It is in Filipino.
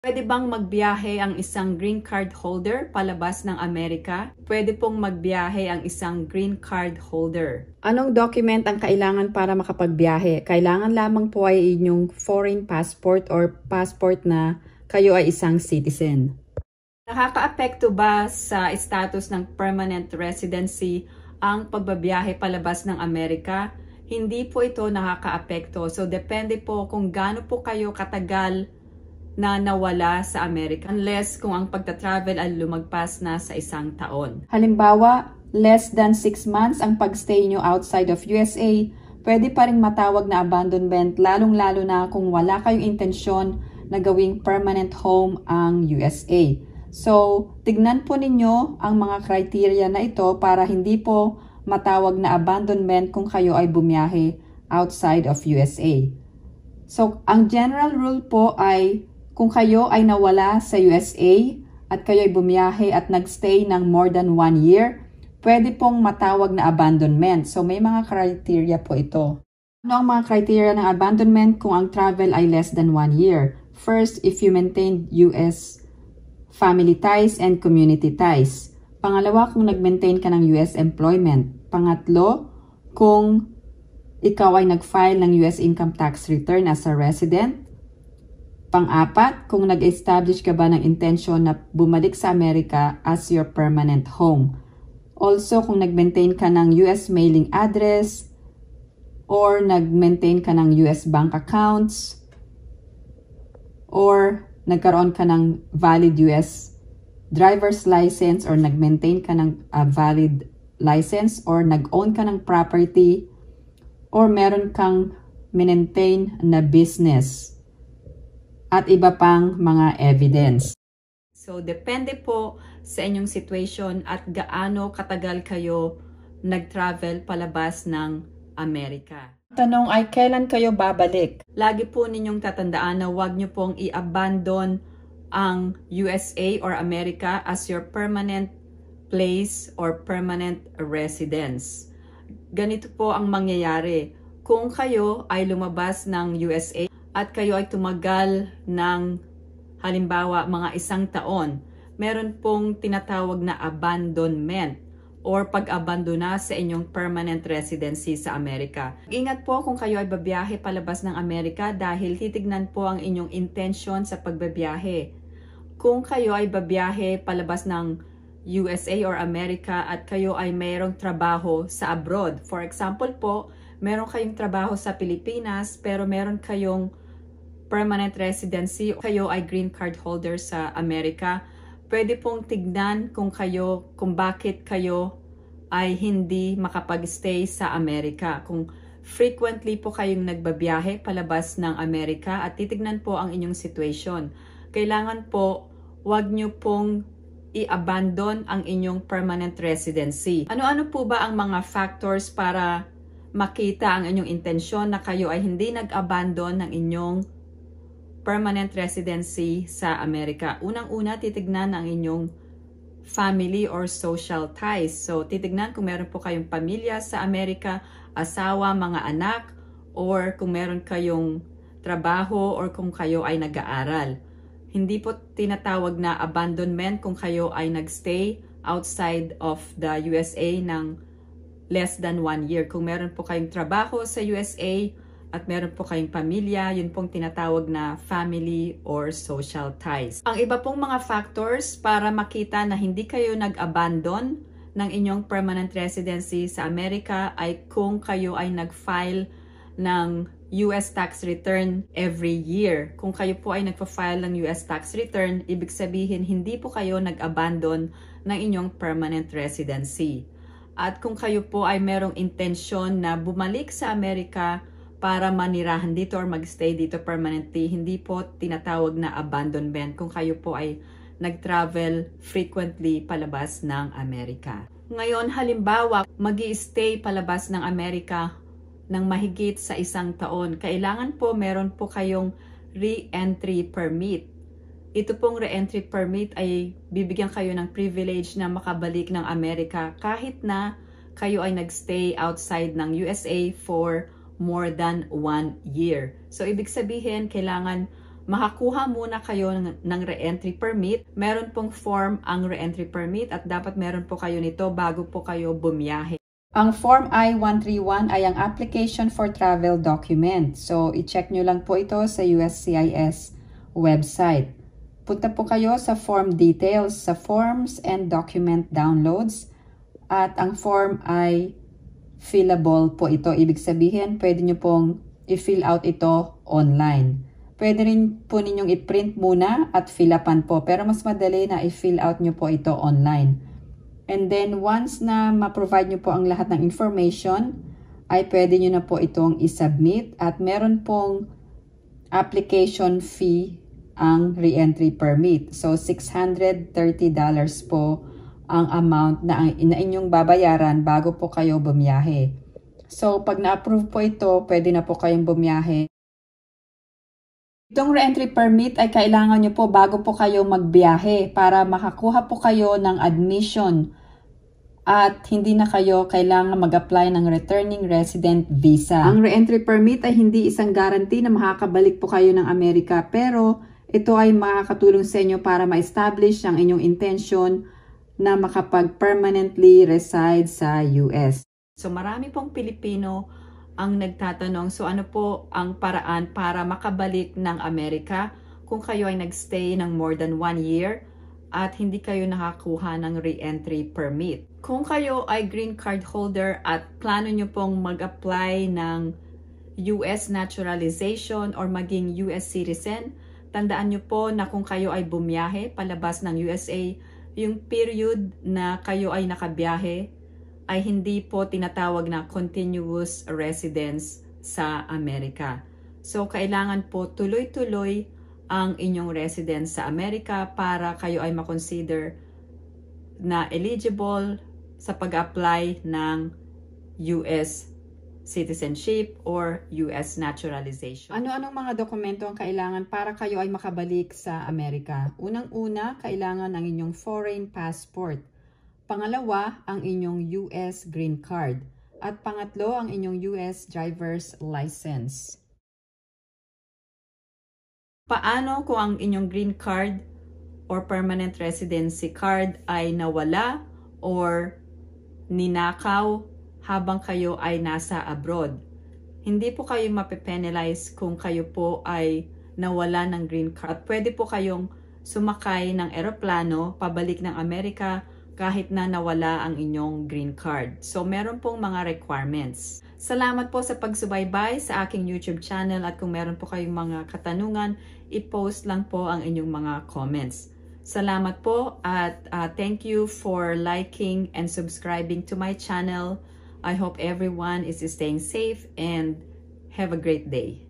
Pwede bang magbiyahe ang isang green card holder palabas ng Amerika? Pwede pong magbiyahe ang isang green card holder. Anong document ang kailangan para makapagbiyahe? Kailangan lamang po ay inyong foreign passport or passport na kayo ay isang citizen. Nakakaapekto ba sa status ng permanent residency ang pagbabiyahe palabas ng Amerika? Hindi po ito nakakaapekto. So depende po kung gaano po kayo katagal na nawala sa Amerika unless kung ang pagta-travel ay lumagpas na sa 1 taon. Halimbawa, less than 6 months ang pagstay nyo outside of USA, pwede pa rin matawag na abandonment lalong-lalo na kung wala kayong intensyon na gawing permanent home ang USA. So, tignan po ninyo ang mga criteria na ito para hindi po matawag na abandonment kung kayo ay bumiyahe outside of USA. So, ang general rule po ay kung kayo ay nawala sa USA at kayo ay bumiyahe at nagstay ng more than 1 year, pwede pong matawag na abandonment. So may mga criteria po ito. Ano ang mga criteria ng abandonment kung ang travel ay less than 1 year? First, if you maintain US family ties and community ties. Pangalawa, kung nag-maintain ka ng US employment. Pangatlo, kung ikaw ay nag-file ng US income tax return as a resident. Pang-apat, kung nag-establish ka ba ng intensyon na bumalik sa Amerika as your permanent home. Also, kung nag-maintain ka ng US mailing address or nag-maintain ka ng US bank accounts or nagkaroon ka ng valid US driver's license or nag-maintain ka ng valid license or nag-own ka ng property or meron kang maintain na business at iba pang mga evidence. So, depende po sa inyong situation at gaano katagal kayo nag-travel palabas ng Amerika. Tanong ay, kailan kayo babalik? Lagi po ninyong tatandaan na huwag nyo pong i-abandon ang USA or Amerika as your permanent place or permanent residence. Ganito po ang mangyayari. Kung kayo ay lumabas ng USA, at kayo ay tumagal ng halimbawa mga 1 taon, meron pong tinatawag na abandonment or pag-abandona sa inyong permanent residency sa Amerika. Ingat po kung kayo ay babiyahe palabas ng Amerika dahil titignan po ang inyong intention sa pagbabiyahe. Kung kayo ay babiyahe palabas ng USA or Amerika at kayo ay mayroong trabaho sa abroad. For example po, meron kayong trabaho sa Pilipinas pero meron kayong permanent residency, kayo ay green card holder sa Amerika, pwede pong tignan kung bakit kayo ay hindi makapag-stay sa Amerika. Kung frequently po kayong nagbabiyahe palabas ng Amerika at titignan po ang inyong situation. Kailangan po, wag nyo pong i-abandon ang inyong permanent residency. Ano-ano po ba ang mga factors para makita ang inyong intensyon na kayo ay hindi nag-abandon ng inyong permanent residency sa Amerika? Unang-una, titignan ang inyong family or social ties. So, titignan kung meron po kayong pamilya sa Amerika, asawa, mga anak, or kung meron kayong trabaho or kung kayo ay nag-aaral. Hindi po tinatawag na abandonment kung kayo ay nagstay outside of the USA ng less than 1 year. Kung meron po kayong trabaho sa USA, at meron po kayong pamilya, yun pong tinatawag na family or social ties. Ang iba pong mga factors para makita na hindi kayo nag-abandon ng inyong permanent residency sa Amerika ay kung kayo ay nag-file ng US tax return every year. Kung kayo po ay nagpa-file ng US tax return, ibig sabihin hindi po kayo nag-abandon ng inyong permanent residency. At kung kayo po ay merong intensyon na bumalik sa Amerika para manirahan dito or magstay dito permanently, hindi po tinatawag na abandonment kung kayo po ay nag-travel frequently palabas ng Amerika. Ngayon, halimbawa, mag-i-stay palabas ng Amerika ng mahigit sa 1 taon. Kailangan po meron po kayong re-entry permit. Ito pong re-entry permit ay bibigyan kayo ng privilege na makabalik ng Amerika kahit na kayo ay nag-stay outside ng USA for more than 1 year. So, ibig sabihin, kailangan makakuha muna kayo ng re-entry permit. Meron pong form ang re-entry permit at dapat meron po kayo nito bago po kayo bumiyahe. Ang Form I-131 ay ang Application for Travel Document. So, i-check nyo lang po ito sa USCIS website. Punta po kayo sa Form Details, sa Forms and Document Downloads. At ang form ay fillable po ito. Ibig sabihin, pwede nyo pong i-fill out ito online. Pwede rin po ninyong i-print muna at fill upan po. Pero mas madali na i-fill out nyo po ito online. And then, once na ma-provide nyo po ang lahat ng information, ay pwede nyo na po itong i-submit. At meron pong application fee ang re-entry permit. So, $630 po ang amount na inyong babayaran bago po kayo bumiyahe. So, pag na-approve po ito, pwede na po kayong bumiyahe. Itong re-entry permit ay kailangan nyo po bago po kayo magbiyahe para makakuha po kayo ng admission at hindi na kayo kailangan mag-apply ng returning resident visa. Ang re-entry permit ay hindi isang guarantee na makakabalik po kayo ng Amerika, pero ito ay makakatulong sa inyo para ma-establish ang inyong intention na makapag-permanently reside sa US. So marami pong Pilipino ang nagtatanong, so ano po ang paraan para makabalik ng Amerika kung kayo ay nagstay ng more than 1 year at hindi kayo nakakuha ng re-entry permit. Kung kayo ay green card holder at plano nyo pong mag-apply ng US naturalization or maging US citizen, tandaan nyo po na kung kayo ay bumiyahe palabas ng USA, yung period na kayo ay nakabiyahe ay hindi po tinatawag na continuous residence sa Amerika. So, kailangan po tuloy-tuloy ang inyong residence sa Amerika para kayo ay makonsider na eligible sa pag-apply ng US citizenship or US naturalization. Ano-anong mga dokumento ang kailangan para kayo ay makabalik sa Amerika? Unang-una, kailangan ang inyong foreign passport. Pangalawa, ang inyong US green card. At pangatlo, ang inyong US driver's license. Paano kung ang inyong green card or permanent residency card ay nawala or ninakaw habang kayo ay nasa abroad? Hindi po kayo mape-penalize kung kayo po ay nawala ng green card. Pwede po kayong sumakay ng eroplano pabalik ng Amerika kahit na nawala ang inyong green card. So, meron pong mga requirements. Salamat po sa pagsubaybay sa aking YouTube channel at kung meron po kayong mga katanungan, i-post lang po ang inyong mga comments. Salamat po at thank you for liking and subscribing to my channel. I hope everyone is staying safe and have a great day.